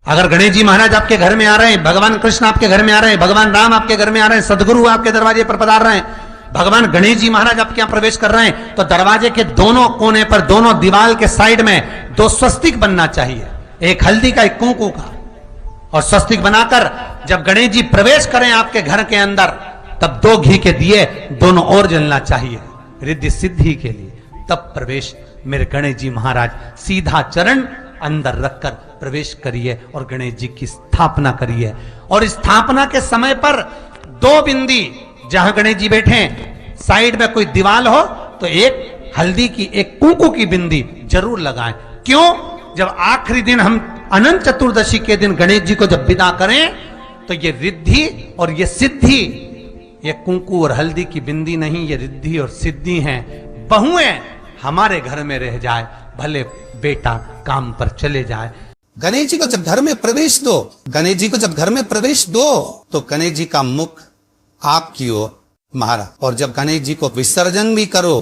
अगर गणेश जी महाराज आपके घर में आ रहे हैं, भगवान कृष्ण आपके घर में आ रहे हैं, भगवान राम आपके घर में आ रहे हैं, सदगुरु आपके दरवाजे पर पधार रहे हैं, भगवान गणेश जी महाराज आपके यहां प्रवेश कर रहे हैं, तो दरवाजे के दोनों कोने पर, दोनों दीवार के साइड में 2 स्वस्तिक बनना चाहिए, एक हल्दी का, एक कुंकू का। और स्वस्तिक बनाकर जब गणेश जी प्रवेश करें आपके घर के अंदर, तब 2 घी के दिए दोनों ओर जलना चाहिए रिद्धि सिद्धि के लिए। तब प्रवेश मेरे गणेश जी महाराज सीधा चरण अंदर रखकर प्रवेश करिए और गणेश जी की स्थापना करिए। और स्थापना के समय पर 2 बिंदी, जहां गणेश जी बैठे साइड में कोई दीवार हो तो एक हल्दी की, एक कुंकू की बिंदी जरूर लगाएं। क्यों? जब आखिरी दिन हम अनंत चतुर्दशी के दिन गणेश जी को जब विदा करें, तो ये रिद्धि और ये सिद्धि, ये कुंकू और हल्दी की बिंदी नहीं, ये रिद्धि और सिद्धि हैं। बहुएं हमारे घर में रह जाए, भले बेटा काम पर चले जाए। गणेश जी को जब घर में प्रवेश दो, गणेश जी को जब घर में प्रवेश दो, तो गणेश जी का मुख आपकी ओर महाराज, और जब गणेश जी को विसर्जन भी करो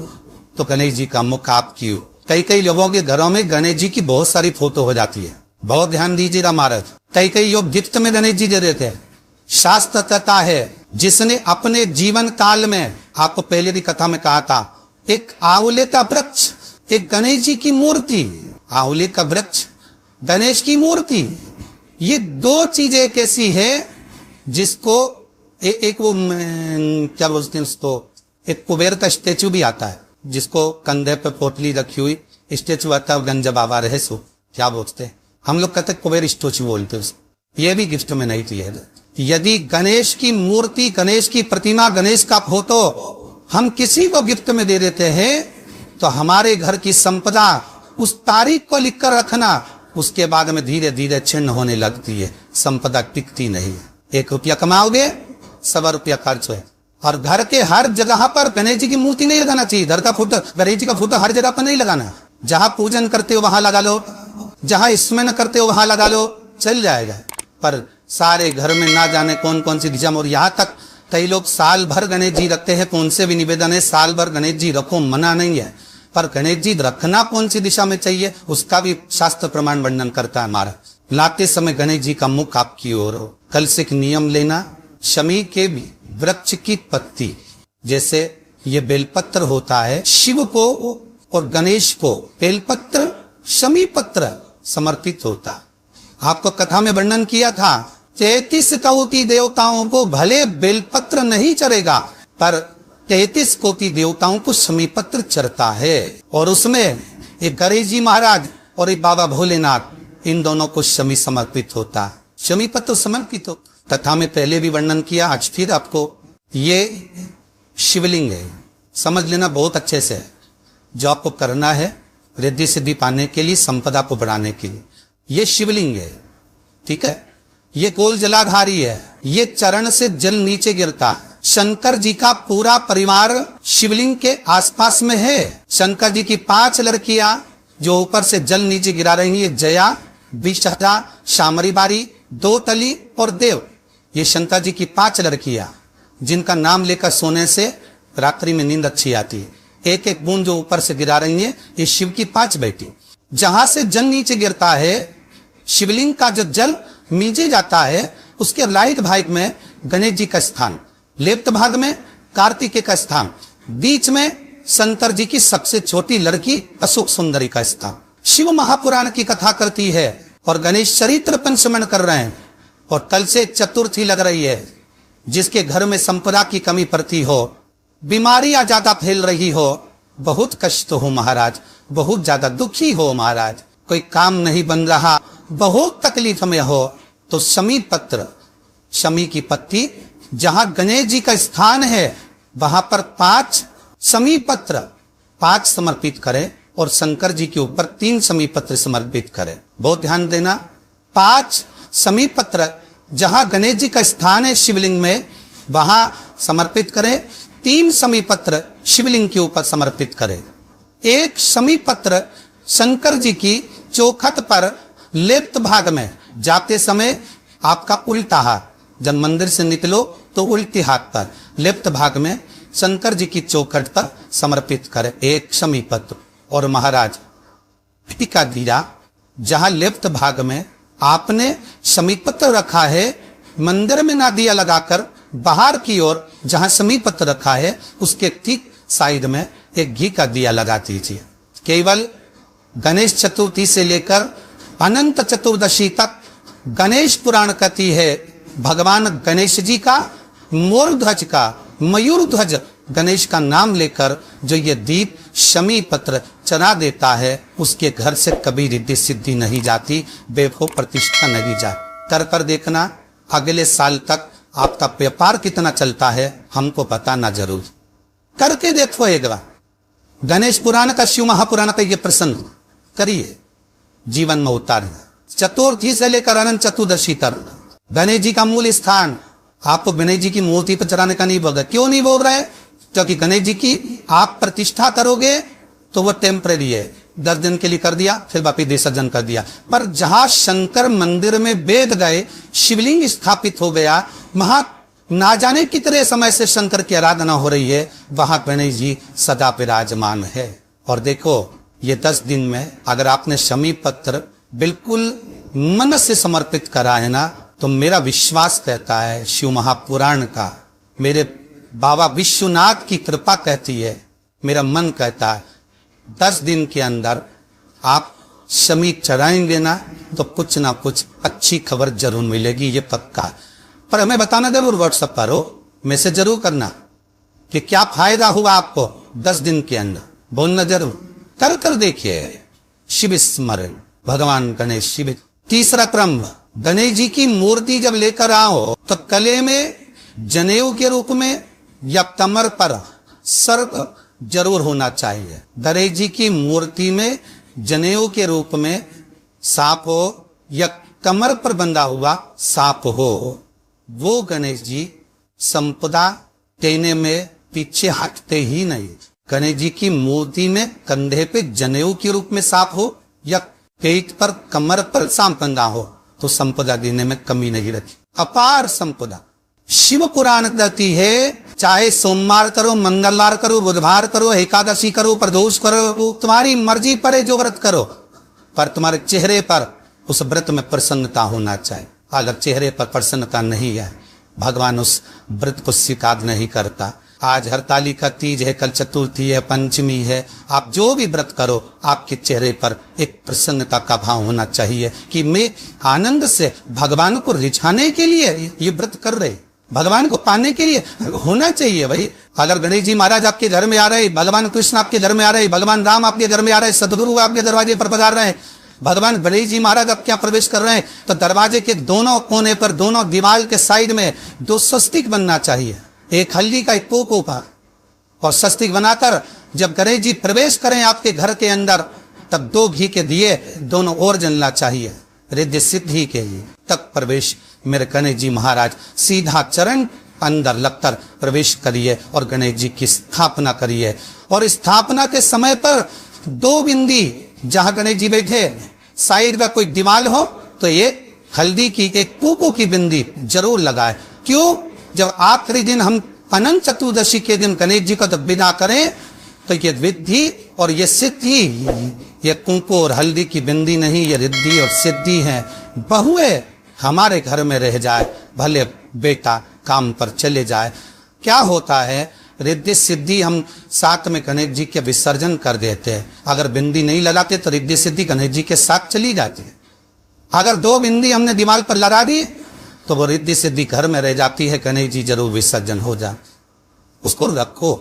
तो गणेश जी का मुख आपकी ओर। कई लोगों के घरों में गणेश जी की बहुत सारी फोटो हो जाती है, बहुत ध्यान दीजिएगा महाराज। कई लोग गिफ्ट में गणेश जी दे देते हैं। शास्त्र कहता है, जिसने अपने जीवन काल में, आपको पहले की कथा में कहा था, एक आंवले का वृक्ष, एक गणेश जी की मूर्ति, आंवले का वृक्ष, गणेश की मूर्ति, ये 2 चीजें एक ऐसी है जिसको एक वो क्या बोलते हैं उसको, एक कुबेर का स्टेचू भी आता है, जिसको कंधे पे पोटली रखी हुई स्टेचू आता है, गंज बाबा रहे सो क्या बोलते हैं, हम लोग कहते हैं कुबेर स्टेचू बोलते हैं उसको। ये भी गिफ्ट में नहीं दिया है। यदि गणेश की मूर्ति, गणेश की प्रतिमा, गणेश का फोटो हम किसी को गिफ्ट में दे देते हैं, तो हमारे घर की संपदा उस तारीख को लिखकर रखना, उसके बाद में धीरे धीरे छिन्न होने लगती है, संपदा टिकती नहीं है। 1 रुपया कमाओगे, 100 रुपया खर्च है। और घर के हर जगह पर गणेश जी की मूर्ति नहीं लगाना चाहिए, घर का फोटो, गणेश जी का फोटो हर जगह पर नहीं लगाना। जहां पूजन करते हो वहां लगा लो, जहां स्मरण करते हो वहां लगा लो, चल जाएगा। पर सारे घर में ना जाने कौन कौन सी दिशा में, और यहाँ तक कई लोग साल भर गणेश जी रखते हैं। कौन से भी निवेदन है, साल भर गणेश जी रखो, मना नहीं है, पर गणेश जी रखना कौन सी दिशा में चाहिए उसका भी शास्त्र प्रमाण वर्णन करता है हमारा। लाते समय गणेश जी का मुख आपकी ओर हो। कल से एक नियम लेना, शमी के भी वृक्ष की पत्ती, जैसे ये बेलपत्र होता है, शिव को और गणेश को बेलपत्र, शमी पत्र समर्पित होता। आपको कथा में वर्णन किया था, 33 कोटि देवताओं को भले बेलपत्र नहीं चढ़ेगा, पर 33 कोटि देवताओं को शमी पत्र चढ़ता है। और उसमें एक गणेश जी महाराज और एक बाबा भोलेनाथ, इन दोनों को शमी समर्पित होता है, शमी पत्र समर्पित हो। कथा में पहले भी वर्णन किया, आज फिर आपको, ये शिवलिंग है, समझ लेना बहुत अच्छे से। जो आपको करना है रिद्धि सिद्धि पाने के लिए, संपदा को बढ़ाने के लिए, ये शिवलिंग है, ठीक है। ये गोल जलाधारी है, ये चरण से जल नीचे गिरता है। शंकर जी का पूरा परिवार शिवलिंग के आसपास में है। शंकर जी की 5 लड़कियां जो ऊपर से जल नीचे गिरा रही है, जया, विषहरा, शामरी बारी, 2 तली और देव, ये शंकर जी की 5 लड़कियां, जिनका नाम लेकर सोने से रात्रि में नींद अच्छी आती है। एक एक बूंद जो ऊपर से गिरा रही है, ये शिव की 5 बेटी। जहां से जल नीचे गिरता है, शिवलिंग का जो जल नीचे जाता है, उसके राइट भाग में गणेश जी का स्थान, लेफ्ट भाग में कार्तिकेय का स्थान, बीच में शंकर जी की सबसे छोटी लड़की अशोक सुंदरी का स्थान। शिव महापुराण की कथा करती है और गणेश चरित्र पंचमन कर रहे हैं। और कल से चतुर्थी लग रही है। जिसके घर में संपदा की कमी पड़ती हो, बीमारियां ज्यादा फैल रही हो, बहुत कष्ट हो महाराज, बहुत ज्यादा दुखी हो महाराज, कोई काम नहीं बन रहा, बहुत तकलीफ में हो, तो शमी पत्र, शमी की पत्ती, जहां गणेश जी का स्थान है वहां पर 5 शमी पत्र 5 समर्पित करें और शंकर जी के ऊपर 3 शमी पत्र समर्पित करें। बहुत ध्यान देना, 5 शमी पत्र जहां गणेश जी का स्थान है शिवलिंग में, वहां समर्पित करें। 3 शमी पत्र शिवलिंग के ऊपर समर्पित करें। 1 शमी पत्र शंकर जी की चौखट पर लेफ्ट भाग में जाते समय आपका उल्टा हाथ, जब मंदिर से निकलो तो उल्टी हाथ पर लेफ्ट भाग में शंकर जी की चौखट पर समर्पित करें 1 शमी पत्र। और महाराज टीका दीरा जहां लेफ्ट भाग में आपने समीप पत्र रखा है, मंदिर में ना दिया लगाकर बाहर की ओर जहां समीप पत्र रखा है उसके ठीक साइड में एक घी का दिया लगा दीजिए। केवल गणेश चतुर्थी से लेकर अनंत चतुर्दशी तक गणेश पुराण कथी है भगवान गणेश जी का, मोर ध्वज का, मयूर ध्वज गणेश का नाम लेकर जो ये दीप शमी पत्र चढ़ा देता है उसके घर से कभी रिद्धि सिद्धि नहीं जाती, वैभव प्रतिष्ठा नहीं जाती। कर कर देखना, अगले साल तक आपका व्यापार कितना चलता है हमको बताना जरूर। करके देखो एक बार। गणेश पुराण का, शिव महापुराण का ये प्रसंग करिए, जीवन में उतारिए। चतुर्थी से लेकर अनंत चतुर्दशी तक गणेश जी का मूल स्थान आपको गणेश जी की मूर्ति पर चढ़ाने का नहीं बोल रहे। क्यों नहीं बोल रहे? क्योंकि गणेश जी की आप प्रतिष्ठा करोगे तो वो टेम्परेरी है, 10 दिन के लिए कर दिया फिर वापिस विसर्जन कर दिया। पर जहां शंकर मंदिर में वेद गए, शिवलिंग स्थापित हो गया, वहां ना जाने कितने समय से शंकर की आराधना हो रही है, वहां गणेश जी सदा विराजमान है। और देखो ये 10 दिन में अगर आपने शमी पत्र बिल्कुल मन से समर्पित करा है ना, तो मेरा विश्वास कहता है, शिव महापुराण का, मेरे बाबा विश्वनाथ की कृपा कहती है, मेरा मन कहता है 10 दिन के अंदर आप शमी चढ़ाएंगे ना तो कुछ ना कुछ अच्छी खबर जरूर मिलेगी, ये पक्का। पर हमें बताना जरूर, व्हाट्सएप पर हो, मैसेज जरूर करना कि क्या फायदा हुआ आपको 10 दिन के अंदर, बोलना जरूर। कर कर देखिए। शिव स्मरण, भगवान गणेश शिव। तीसरा क्रम, गणेश जी की मूर्ति जब लेकर आओ तो गले में जनेऊ के रूप में या कमर पर सर्प जरूर होना चाहिए। गणेश जी की मूर्ति में जनेऊ के रूप में सांप हो या कमर पर बंधा हुआ सांप हो, वो गणेश जी संपदा देने में पीछे हटते ही नहीं। गणेश जी की मूर्ति में कंधे पे जनेऊ के रूप में सांप हो या पेट पर कमर पर सांप बंधा हो तो संपदा देने में कमी नहीं रहती, अपार संपदा। शिव पुराण कहती है चाहे सोमवार करो, मंगलवार करो, बुधवार करो, एकादशी करो, प्रदोष करो, तुम्हारी मर्जी पड़े जो व्रत करो, पर तुम्हारे चेहरे पर उस व्रत में प्रसन्नता होना चाहिए। अगर चेहरे पर प्रसन्नता नहीं है, भगवान उस व्रत को स्वीकार नहीं करता। आज हरतालिका तीज है, कल चतुर्थी है, पंचमी है, आप जो भी व्रत करो आपके चेहरे पर एक प्रसन्नता का भाव होना चाहिए कि मैं आनंद से भगवान को रिझाने के लिए ये व्रत कर रहे, भगवान को पाने के लिए होना चाहिए भाई। अगर गणेश जी महाराज आपके घर में आ रहे, भगवान कृष्ण आपके घर में आ रहे, भगवान राम आपके घर में आ रहे, सदगुरु आपके दरवाजे पर पधार रहे हैं, भगवान गणेश जी महाराज आपके यहाँ प्रवेश कर रहे हैं, तो दरवाजे के दोनों कोने पर, दोनों दीवार के साइड में 2 स्वस्तिक बनना चाहिए, एक हल्दी का, एक पोको का, और स्वस्तिक बनाकर जब गणेश जी प्रवेश करें आपके घर के अंदर तब 2 घी के दिए दोनों ओर जलना चाहिए, रिद्धि सिद्धि के लिए। तब प्रवेश मेरे गणेश जी महाराज सीधा चरण अंदर लगकर प्रवेश करिए और गणेश जी की स्थापना करिए। और स्थापना के समय पर 2 बिंदी जहां गणेश जी बैठे साइड में कोई दीवार हो तो ये हल्दी की एक पोको की बिंदी जरूर लगाए। क्यों? जब आखिरी दिन हम अनंत चतुर्दशी के दिन गणेश जी को जब विदा करें तो ये विद्धि और ये सिद्धि, ये कुंकू और हल्दी की बिंदी नहीं, ये रिद्धि और सिद्धि है। बहुए हमारे घर में रह जाए, भले बेटा काम पर चले जाए, क्या होता है रिद्धि सिद्धि हम साथ में गणेश जी के विसर्जन कर देते हैं। अगर बिंदी नहीं लगाते तो रिद्धि सिद्धि गणेश जी के साथ चली जाती है। अगर 2 बिंदी हमने दिमाग पर लगा दी तो वो रिद्धि सिद्धि घर में रह जाती है, गणेश जी जरूर विसर्जन हो जाए। उसको रखो।